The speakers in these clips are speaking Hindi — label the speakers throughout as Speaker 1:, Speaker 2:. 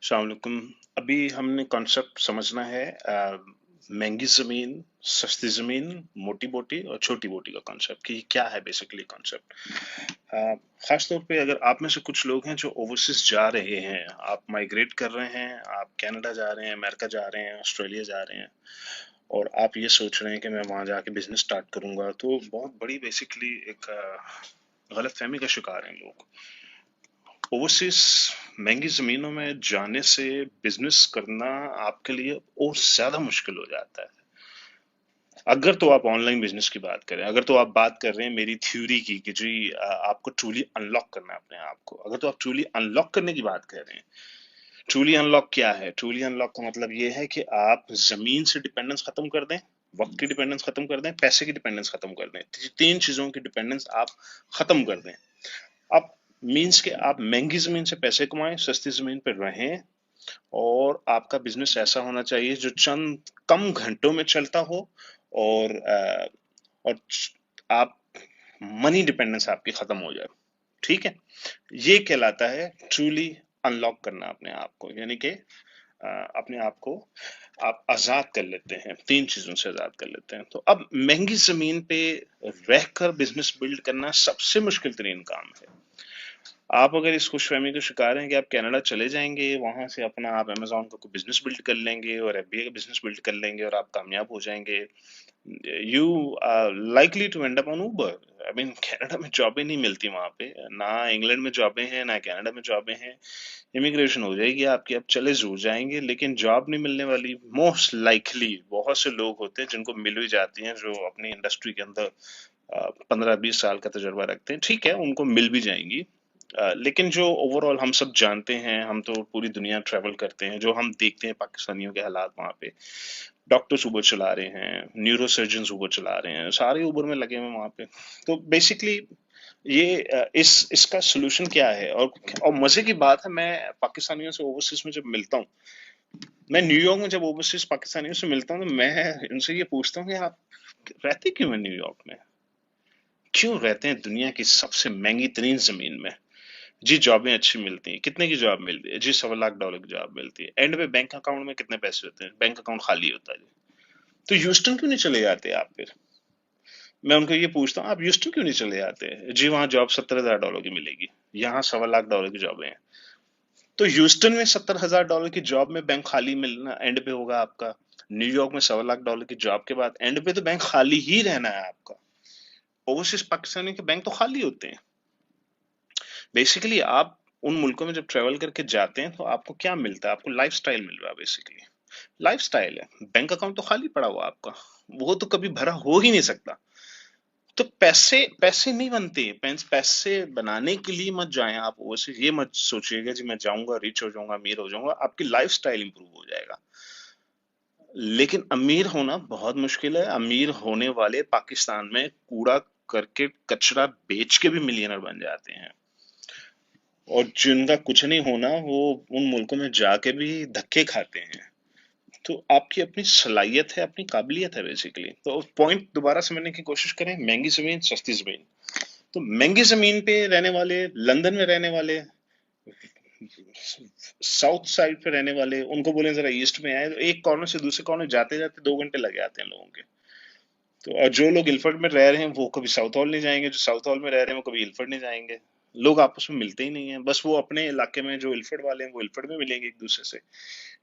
Speaker 1: अस्सलाम वालेकुम। अभी हमने कॉन्सेप्ट समझना है महंगी जमीन, सस्ती जमीन, मोटी बोटी और छोटी बोटी का कॉन्सेप्ट कि क्या है बेसिकली कॉन्सेप्ट। खास तौर पे अगर आप में से कुछ लोग हैं जो ओवरसीज जा रहे हैं, आप माइग्रेट कर रहे हैं, आप कनाडा जा रहे हैं, अमेरिका जा रहे हैं, ऑस्ट्रेलिया जा रहे हैं और आप ये सोच रहे हैं कि मैं वहां जाके बिजनेस स्टार्ट करूंगा, तो बहुत बड़ी बेसिकली एक गलत फहमी का शिकार हैं लोग। ओवरसीज महंगी जमीनों में जाने से बिजनेस करना आपके लिए और ज्यादा मुश्किल हो जाता है। अगर तो आप ऑनलाइन बिजनेस की बात करें, अगर तो आप बात कर रहे हैं मेरी थ्योरी की कि जी आपको ट्रूली अनलॉक करना है अपने आप को, अगर तो आप ट्रूली अनलॉक करने की बात कर रहे हैं। ट्रूली अनलॉक क्या है? ट्रूली अनलॉक का मतलब ये है कि आप जमीन से डिपेंडेंस खत्म कर दें, वक्त की डिपेंडेंस खत्म कर दें, पैसे की डिपेंडेंस खत्म कर दें, तीन चीजों की डिपेंडेंस आप खत्म कर दें। आप मीन्स के आप महंगी जमीन से पैसे कमाएं, सस्ती जमीन पर रहें और आपका बिजनेस ऐसा होना चाहिए जो चंद कम घंटों में चलता हो और और आप मनी डिपेंडेंस आपकी खत्म हो जाए। ठीक है, ये कहलाता है ट्रूली अनलॉक करना अपने आप को, यानी कि अपने आप को आप आजाद कर लेते हैं, तीन चीजों से आजाद कर लेते हैं। तो अब महंगी जमीन पे रहकर बिजनेस बिल्ड करना सबसे मुश्किल तरीन काम है। आप अगर इस खुशफहमी के शिकार हैं कि आप कनाडा चले जाएंगे, वहां से अपना आप अमेजोन का कोई बिजनेस बिल्ड कर लेंगे और एफबीए का बिजनेस बिल्ड कर लेंगे और आप कामयाब हो जाएंगे, you likely to end up on Uber. I mean Canada में जॉबें नहीं मिलती वहां पे, ना इंग्लैंड में जॉबें हैं ना कनाडा में जॉबें हैं। इमिग्रेशन हो जाएगी आपकी, आप चले जरूर जाएंगे लेकिन जॉब नहीं मिलने वाली। मोस्ट लाइकली बहुत से लोग होते हैं जिनको मिल भी जाती हैं, जो अपनी इंडस्ट्री के अंदर 15-20 साल का तजुर्बा रखते हैं, ठीक है उनको मिल भी जाएंगी। लेकिन जो ओवरऑल हम सब जानते हैं, हम तो पूरी दुनिया ट्रेवल करते हैं, जो हम देखते हैं पाकिस्तानियों के हालात वहां पे, डॉक्टर्स उबर चला रहे हैं, न्यूरो सर्जन उबर चला रहे हैं, सारे उबर में लगे हुए हैं वहां पे। तो बेसिकली ये इस इसका सोल्यूशन क्या है? और मजे की बात है, मैं पाकिस्तानियों से ओवरसीज में जब मिलता हूँ, मैं न्यूयॉर्क में जब ओवरसीज पाकिस्तानियों से मिलता हूँ, तो मैं इनसे ये पूछता हूँ कि आप रहते क्यों हैं न्यूयॉर्क में, क्यों रहते हैं दुनिया की सबसे महंगी तरीन जमीन में? जी जॉबें अच्छी मिलती हैं, कितने की जॉब मिलती है जी? $1.25 लाख की जॉब मिलती है। एंड में बैंक अकाउंट में कितने पैसे होते हैं? बैंक अकाउंट खाली होता है जी। तो ह्यूस्टन क्यों नहीं चले जाते आप फिर? मैं उनको ये पूछता हूँ, आप ह्यूस्टन क्यों नहीं चले जाते? जी वहां जॉब $70,000 की मिलेगी, यहाँ $1.25 लाख की जॉबें हैं। तो ह्यूस्टन में $70,000 की जॉब में बैंक खाली मिलना एंड पे होगा आपका। न्यूयॉर्क में $1.25 लाख की जॉब के बाद एंड पे तो बैंक खाली ही रहना है आपका। ओवरसीज पाकिस्तानी के बैंक तो खाली होते हैं। बेसिकली आप उन मुल्कों में जब ट्रेवल करके जाते हैं तो आपको क्या मिलता है? आपको लाइफस्टाइल मिल रहा है बेसिकली। लाइफस्टाइल है, बैंक अकाउंट तो खाली पड़ा हुआ आपका, वो तो कभी भरा हो ही नहीं सकता। तो पैसे पैसे नहीं बनते। पैसे बनाने के लिए मत जाएं आप वैसे, ये मत सोचिएगा जी मैं जाऊंगा रिच हो जाऊंगा अमीर हो जाऊंगा, आपकी लाइफस्टाइल इंप्रूव हो जाएगा। लेकिन अमीर होना बहुत मुश्किल है। अमीर होने वाले पाकिस्तान में कूड़ा करके कचरा बेच के भी मिलियनर बन जाते हैं, और जिनका कुछ नहीं होना वो उन मुल्कों में जाके भी धक्के खाते हैं। तो आपकी अपनी सलाहियत है, अपनी काबिलियत है बेसिकली। तो पॉइंट दोबारा समझने की कोशिश करें, महंगी जमीन सस्ती जमीन। तो महंगी जमीन पे रहने वाले, लंदन में रहने वाले, साउथ साइड पे रहने वाले, उनको बोले जरा ईस्ट में आए, तो एक कॉर्नर से दूसरे कॉर्नर जाते जाते 2 घंटे लग जाते हैं लोगों के। तो और जो लोग इल्फर्ड में रह रहे हैं वो कभी साउथ हॉल नहीं जाएंगे, जो साउथ हॉल में रह रहे हैं वो कभी इल्फर्ड नहीं जाएंगे। लोग आपस में मिलते ही नहीं है, बस वो अपने इलाके में जो इल्फर्ड वाले हैं वो इल्फर्ड में मिलेंगे एक दूसरे से।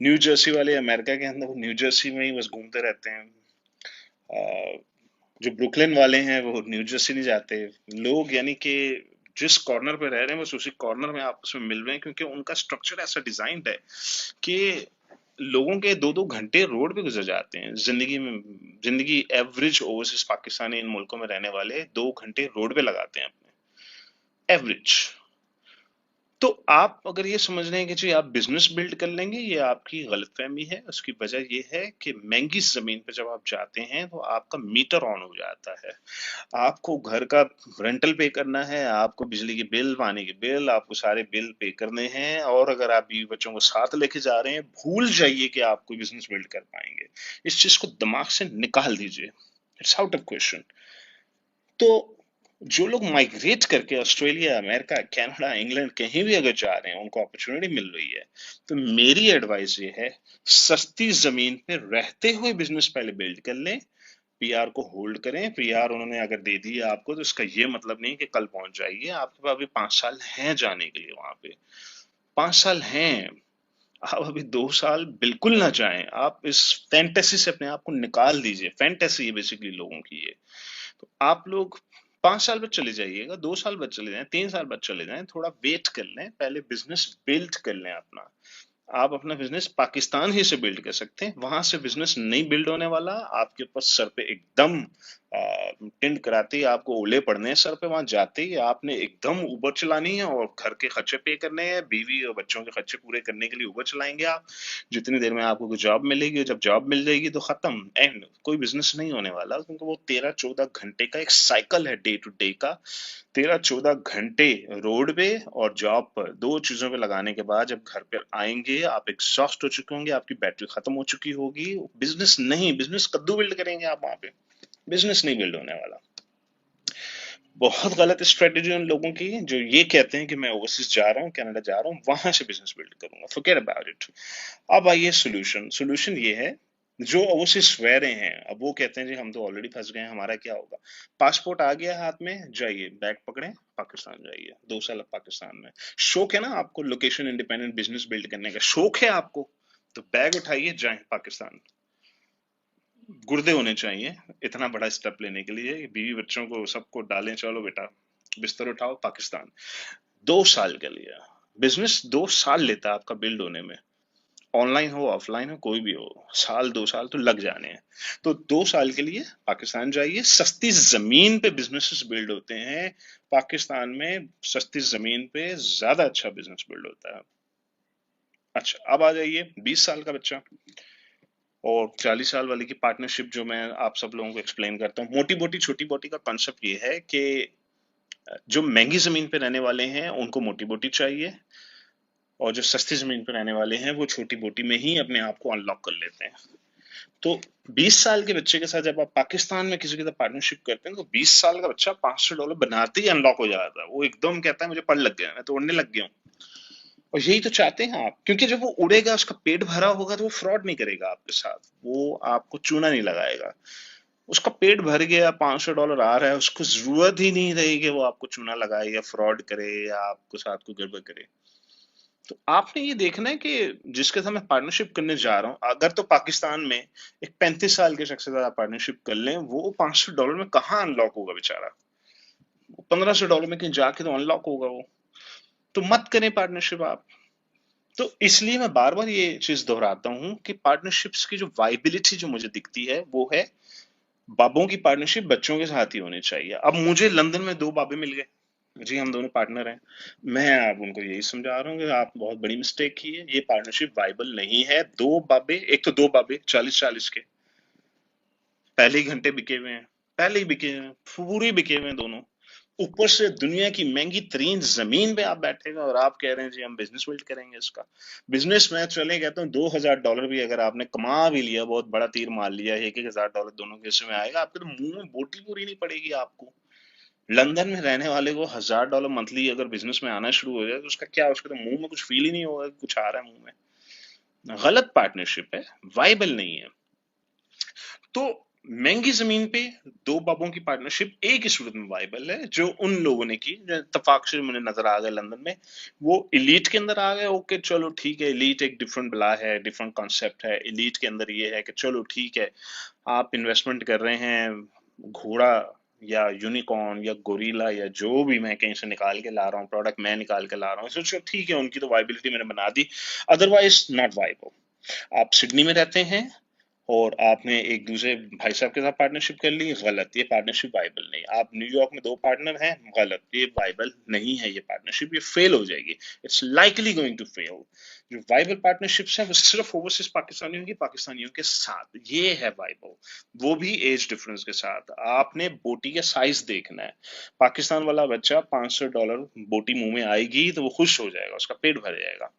Speaker 1: न्यू जर्सी वाले अमेरिका के अंदर वो न्यू जर्सी में ही बस घूमते रहते हैं। जो ब्रुकलिन वाले हैं वो न्यू जर्सी नहीं जाते। लोग यानी कि जिस कॉर्नर पे रह रहे हैं बस उसी कॉर्नर में आपस में मिल रहे हैं, क्योंकि उनका स्ट्रक्चर ऐसा डिजाइन है कि लोगों के 2-2 घंटे रोड पे गुजर जाते हैं जिंदगी में। जिंदगी एवरेज ओवरसीज पाकिस्तानी इन मुल्कों में रहने वाले 2 घंटे रोड पे लगाते हैं अपने, एवरेज। तो आप अगर ये समझ रहे हैं कि जी आप बिजनेस बिल्ड कर लेंगे, ये आपकी गलतफहमी है। उसकी वजह ये है कि महंगी जमीन पर जब आप जाते हैं तो आपका मीटर ऑन हो जाता है। आपको घर का रेंटल पे करना है, आपको बिजली के बिल, पानी के बिल, आपको सारे बिल पे करने हैं। और अगर आप बीवी बच्चों को साथ लेके जा रहे हैं, भूल जाइए कि आप कोई बिजनेस बिल्ड कर पाएंगे। इस चीज को दिमाग से निकाल दीजिए, इट्स आउट ऑफ क्वेश्चन। तो जो लोग माइग्रेट करके ऑस्ट्रेलिया, अमेरिका, कनाडा, इंग्लैंड कहीं भी अगर जा रहे हैं, उनको अपॉर्चुनिटी मिल रही है, तो मेरी एडवाइस ये है, सस्ती जमीन पे रहते हुए बिजनेस पहले बिल्ड कर लें। पीआर को होल्ड करें। पीआर उन्होंने अगर दे दी है आपको, तो इसका ये मतलब नहीं कि कल पहुंच जाइए। आपके पास अभी 5 साल हैं जाने के लिए वहां पे। 5 साल हैं। आप अभी 2 साल बिल्कुल ना जाएं। आप इस फैंटेसी से अपने आप को निकाल दीजिए। फैंटेसी है बेसिकली लोगों की ये। तो आप लोग 5 साल बाद चले जाइएगा, 2 साल बाद चले जाएं, 3 साल बाद चले जाएं, थोड़ा वेट कर लें, पहले बिजनेस बिल्ड कर लें अपना। आप अपना बिजनेस पाकिस्तान ही से बिल्ड कर सकते हैं, वहां से बिजनेस नहीं बिल्ड होने वाला। आपके ऊपर सर पे एकदम टिंड कराते ही आपको ओले पड़ने हैं सर पे। वहां जाते ही आपने एकदम उबर चलानी है और घर के खर्चे पे करने हैं, बीवी और बच्चों के खर्चे पूरे करने के लिए उबर चलाएंगे आप। जितनी देर में आपको कोई जॉब मिलेगी, जब जॉब मिल जाएगी तो खत्म, एंड। कोई बिजनेस नहीं होने वाला, क्योंकि वो 13-14 घंटे का एक साइकिल है डे टू डे का। 13-14 घंटे रोड पे और जॉब पर, दो चीजों पे लगाने के बाद जब घर पे आएंगे आप एग्जॉस्ट हो चुके होंगे, आपकी बैटरी खत्म हो चुकी होगी। बिजनेस नहीं, बिजनेस कद्दू बिल्ड करेंगे आप वहां पे। बिजनेस नहीं बिल्ड होने वाला। बहुत गलत स्ट्रेटेजी उन लोगों की जो ये कहते हैं कि मैं ओवरसीज जा रहा हूँ, कनाडा जा रहा हूँ, वहां से बिजनेस बिल्ड करूंगा। Forget about it. अब आइए सोल्यूशन। सोल्यूशन ये है, जो ओवरसीज रह रहे हैं अब वो कहते हैं जी हम तो ऑलरेडी फंस गए हैं, हमारा क्या होगा। पासपोर्ट आ गया हाथ में, जाइए बैग पकड़े, पाकिस्तान जाइए। 2 साल अब पाकिस्तान में। शौक है ना आपको लोकेशन इंडिपेंडेंट बिजनेस बिल्ड करने का, शौक है आपको, तो बैग उठाइए, जाए पाकिस्तान। गुर्दे होने चाहिए इतना बड़ा स्टेप लेने के लिए। बीवी बच्चों को सबको डालें, चलो बेटा बिस्तर उठाओ, पाकिस्तान। 2 साल के लिए। बिजनेस 2 साल लेता है आपका बिल्ड होने में। ऑनलाइन हो ऑफलाइन हो कोई भी हो, साल 2 साल तो लग जाने हैं। तो 2 साल के लिए पाकिस्तान जाइए। सस्ती जमीन पे बिजनेसेस बिल्ड होते हैं पाकिस्तान में। सस्ती जमीन पे ज्यादा अच्छा बिजनेस बिल्ड होता है। अच्छा, अब आ जाइए 20 साल का बच्चा और 40 साल वाले की पार्टनरशिप, जो मैं आप सब लोगों को एक्सप्लेन करता हूँ। मोटी मोटी छोटी मोटी का कॉन्सेप्ट ये है कि जो महंगी जमीन पे रहने वाले हैं उनको मोटी बोटी चाहिए, और जो सस्ती जमीन पे रहने वाले हैं वो छोटी बोटी में ही अपने आप को अनलॉक कर लेते हैं। तो 20 साल के बच्चे के साथ जब आप पाकिस्तान में किसी के साथ पार्टनरशिप करते हैं, तो 20 साल का बच्चा $500 बनाते ही अनलॉक हो जाता है। वो एकदम कहता है मुझे पढ़ लग गया, मैं तो उड़ने लग गया हूँ। और यही तो चाहते हैं आप, क्योंकि जब वो उड़ेगा, उसका पेट भरा होगा, तो वो फ्रॉड नहीं करेगा आपके साथ, वो आपको चूना नहीं लगाएगा। उसका पेट भर गया, $500 आ रहा है, उसको जरूरत ही नहीं रही कि वो आपको चूना लगाए या फ्रॉड करे या आपको साथ को गड़बड़ करे। तो आपने ये देखना है कि जिसके साथ मैं पार्टनरशिप करने जा रहा हूँ, अगर तो पाकिस्तान में एक 35 साल के शख्स के साथ आप पार्टनरशिप कर लें, वो $500 में कहाँ अनलॉक होगा बेचारा। वो $1500 में कहीं जाके तो अनलॉक होगा वो। तो मत करें पार्टनरशिप आप। तो इसलिए मैं बार बार ये चीज दोहराता हूँ कि पार्टनरशिप्स की जो वाइबिलिटी जो मुझे दिखती है वो है, बाबों की पार्टनरशिप बच्चों के साथ ही होनी चाहिए। अब मुझे लंदन में 2 बाबे मिल गए, जी हम दोनों पार्टनर हैं। मैं अब उनको यही समझा रहा हूँ कि आप बहुत बड़ी मिस्टेक की है, ये पार्टनरशिप वाइबल नहीं है। 2 बाबे, एक तो 2 बाबे 40-40 के, पहले ही घंटे बिके हुए हैं, पहले ही बिके हुए हैं, पूरे बिके हुए हैं दोनों। ऊपर से दुनिया की महंगी तरीन जमीन पे आप बैठे हुए और आप कह रहे हैं जी हम बिजनेस बिल्ड करेंगे इसका। बिजनेस में चले कहता हूँ $2000 भी अगर आपने कमा भी लिया, बहुत बड़ा तीर मार लिया, $1000 दोनों के हिस्से में आएगा, आपके तो मुंह में बोटी पूरी नहीं पड़ेगी आपको। लंदन में रहने वाले को $1000 मंथली अगर बिजनेस में आना शुरू हो जाए, तो उसका क्या, उसके तो मुंह में कुछ फील ही नहीं होगा कि कुछ आ रहा है मुंह में। गलत पार्टनरशिप है, वाइबल नहीं है। तो महंगी जमीन पे 2 बाबों की पार्टनरशिप एक ही सूरत में वाइबल है, जो उन लोगों ने की जो इत्तेफाक से मुझे नजर आ गए लंदन में। वो इलीट के अंदर आ गए, ओके चलो ठीक है, इलीट एक डिफरेंट बला है, डिफरेंट कॉन्सेप्ट है। इलीट के अंदर ये है कि चलो ठीक है, आप इन्वेस्टमेंट कर रहे हैं घोड़ा या यूनिकॉर्न या गोरिल्ला या जो भी मैं कहीं से निकाल के ला रहा हूँ, प्रोडक्ट मैं निकाल के ला रहा हूँ, सोचो ठीक है, उनकी तो वाइबिलिटी मैंने बना दी। Otherwise not viable. आप सिडनी में रहते हैं और आपने एक दूसरे भाई साहब के साथ पार्टनरशिप कर ली, गलत, ये पार्टनरशिप वाइबल नहीं। आप न्यूयॉर्क में 2 पार्टनर हैं, गलत, ये वाइबल नहीं है, ये पार्टनरशिप ये फेल हो जाएगी। It's likely going to fail. जो वाइबल पार्टनरशिप्स हैं वो सिर्फ ओवरसीज पाकिस्तानियों की, पाकिस्तानियों के साथ, ये है वाइबल। वो भी एज डिफरेंस के साथ। आपने बोटी का साइज देखना है। पाकिस्तान वाला बच्चा $500 बोटी मुंह में आएगी तो वो खुश हो जाएगा, उसका पेट भर जाएगा।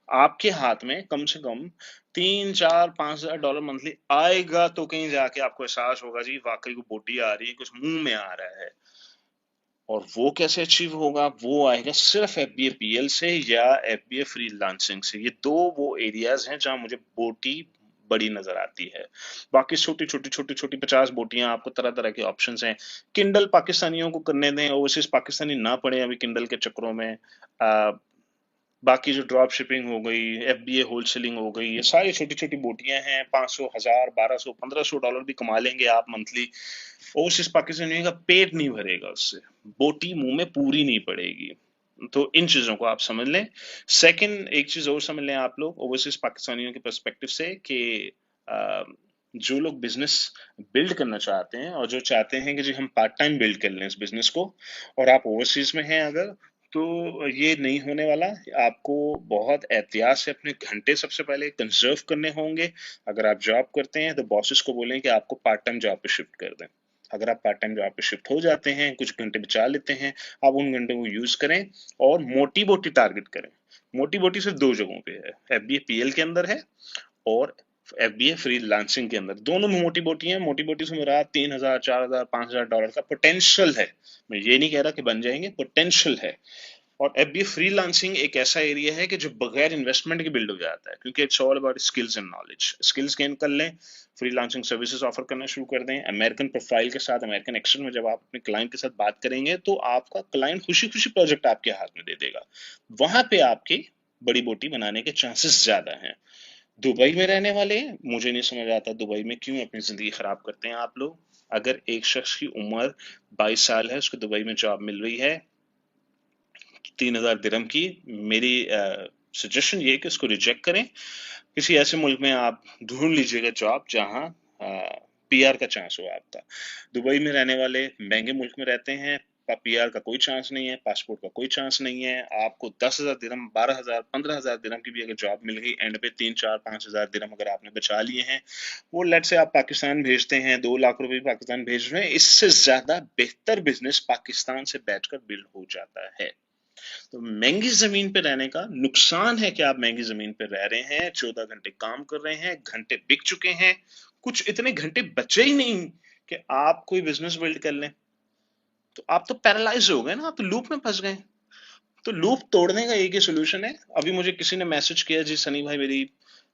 Speaker 1: आपके हाथ में कम से कम 3 4 5 हजार डॉलर मंथली आएगा, तो कहीं जाके आपको एहसास होगा जी वाकई को बोटी आ रही है, कुछ मुंह में आ रहा है। और वो कैसे अचीव होगा, वो आएगा सिर्फ एफबीए पीएल से या एफबीए फ्रीलांसिंग से। ये दो वो एरियाज हैं जहां मुझे बोटी बड़ी नजर आती है। बाकी छोटी छोटी छोटी छोटी 50 बोटियां, आपको तरह तरह के ऑप्शंस हैं। किंडल पाकिस्तानियों को करने दें, ओवरसीज पाकिस्तानी ना पड़े अभी किंडल के चक्करों में। बाकी जो ड्रॉप शिपिंग हो गई, एफबीए होलसेलिंग हो गई, ये सारी छोटी छोटी बोटियां हैं। 500, 1000, 1200, $1500 भी कमा लेंगे आप मंथली। ओवरसीज पाकिस्तानियों का पेट नहीं भरेगा उससे, बोटी मुंह में पूरी नहीं पड़ेगी। तो इन चीजों को आप समझ लें। सेकंड एक चीज और समझ लें आप लोग ओवरसीज पाकिस्तानियों के पर्सपेक्टिव से कि जो लोग बिजनेस बिल्ड करना चाहते हैं और जो चाहते हैं कि जी हम पार्ट टाइम बिल्ड कर लें इस बिजनेस को, और आप ओवरसीज में हैं अगर, तो ये नहीं होने वाला। आपको बहुत एहतियात से अपने घंटे सबसे पहले कंजर्व करने होंगे। अगर आप जॉब करते हैं तो बॉसेस को बोलें कि आपको पार्ट टाइम जॉब पे शिफ्ट कर दें। अगर आप पार्ट टाइम जॉब पे शिफ्ट हो जाते हैं, कुछ घंटे बचा लेते हैं, आप उन घंटों को यूज करें और मोटी मोटी टारगेट करें। मोटी मोटी सिर्फ दो जगहों पे है, एफबीए पीएल के अंदर है और एफबीए फ्रीलांसिंग के अंदर। दोनों में मोटी मोटी है। मोटी मोटी से मुराद 3000, 4000, $5000 का पोटेंशियल है। मैं ये नहीं कह रहा कि बन जाएंगे, पोटेंशियल है। और एफबीए फ्रीलांसिंग एक ऐसा एरिया है कि जो बगैर इन्वेस्टमेंट के बिल्ड हो जाता है, क्योंकि it's all about skills and knowledge. Skills gain कर लें, फ्रीलांसिंग सर्विसेज ऑफर करना शुरू कर दें। अमेरिकन प्रोफाइल के साथ, अमेरिकन एक्सेंट में जब आप अपने क्लाइंट के साथ बात करेंगे तो आपका क्लाइंट खुशी खुशी प्रोजेक्ट आपके हाथ में दे देगा। वहां पे आपकी बड़ी बोटी बनाने के चांसेस ज्यादा हैं। दुबई में रहने वाले, मुझे नहीं समझ आता दुबई में क्यों अपनी जिंदगी खराब करते हैं आप लोग। अगर एक शख्स की उम्र 22 साल है, उसको दुबई में जॉब मिल रही है 3000 दिरहम की, मेरी सजेशन ये है कि उसको रिजेक्ट करें। किसी ऐसे मुल्क में आप ढूंढ लीजिएगा जॉब जहां पीआर का चांस हो आपका। दुबई में रहने वाले महंगे मुल्क में रहते हैं, पीआर का कोई चांस नहीं है, पासपोर्ट का कोई चांस नहीं है। आपको 10,000 दिरहम, 12,000, 15,000 दिरहम की भी अगर जॉब मिल गई एंड पे, 3, 4, 5 हजार दिरहम अगर आपने बचा लिए हैं, वो लेट से आप पाकिस्तान भेजते हैं, 2 लाख रुपए पाकिस्तान भेज रहे हैं, इससे ज्यादा बेहतर बिजनेस पाकिस्तान से बैठकर बिल्ड हो जाता है। तो महंगी जमीन पे रहने का नुकसान है कि आप महंगी जमीन पे रह रहे हैं, 14 घंटे काम कर रहे हैं, घंटे बिक चुके हैं, कुछ इतने घंटे बचे ही नहीं कि आप कोई बिजनेस बिल्ड कर लें। तो आप तो पैरालाइज हो गए ना, आप तो लूप में फंस गए। तो लूप तोड़ने का एक ही सोल्यूशन है। अभी मुझे किसी ने मैसेज किया, जी सनी भाई मेरी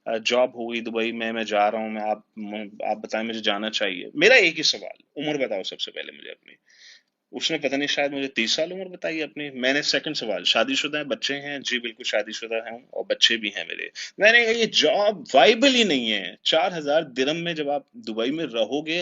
Speaker 1: जॉब हो गई दुबई में, मैं जा रहा हूँ, मैं आप बताएं मुझे जाना चाहिए। मेरा एक ही सवाल, उम्र बताओ सबसे पहले मुझे अपनी। उसने पता नहीं शायद मुझे 30 साल उम्र बताई अपनी। मैंने सेकंड सवाल, शादीशुदा है, बच्चे हैं? जी बिल्कुल शादीशुदा हूँ और बच्चे भी हैं मेरे। मैंने कहा ये जॉब वाइबल ही नहीं है। 4000 दिरहम में जब आप दुबई में रहोगे,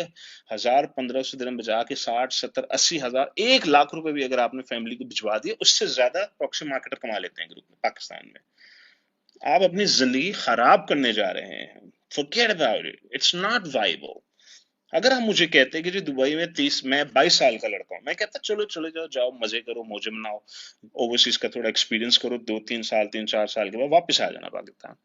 Speaker 1: 1000, 1500 दिरहम बचा के 60, 70, 80 हजार, 1 लाख रुपए भी अगर आपने फैमिली को भिजवा दिए, उससे ज्यादा प्रॉक्सी मार्केटर कमा लेते हैं ग्रुप में पाकिस्तान में। आप अपनी जिंदगी खराब करने जा रहे हैं। Forget about it, it's not viable. अगर हम मुझे कहते हैं कि जी दुबई में 30, मैं 22 साल का लड़का हूं, मैं कहता चलो चले जाओ, जाओ मजे करो, मौजे मनाओ, ओवरसीज का थोड़ा एक्सपीरियंस करो, 2, 3 साल, 3, 4 साल के बाद वापस आ जाना पाकिस्तान।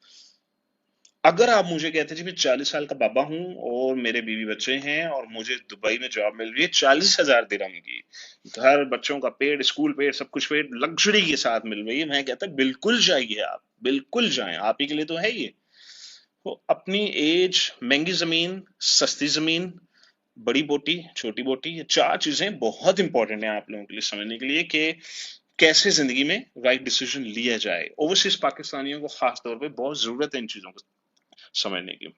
Speaker 1: अगर आप मुझे कहते जी मैं 40 साल का बाबा हूं और मेरे बीवी बच्चे हैं और मुझे दुबई में जॉब मिल रही है 40,000 दिरहम की, घर, बच्चों का पेड़, स्कूल पेड़, सब कुछ पेड़ लग्जरी के साथ मिल रही है, मैं कहता बिल्कुल जाइए, आप बिल्कुल जाएं, आप ही के लिए तो है ये। तो अपनी एज, महंगी जमीन, सस्ती जमीन, बड़ी बोटी, छोटी बोटी, ये 4 चीजें बहुत इंपॉर्टेंट है आप लोगों के लिए समझने के लिए कि कैसे जिंदगी में राइट डिसीजन लिया जाए। ओवरसीज पाकिस्तानियों को खास तौर पे बहुत जरूरत है इन चीजों को समझने की।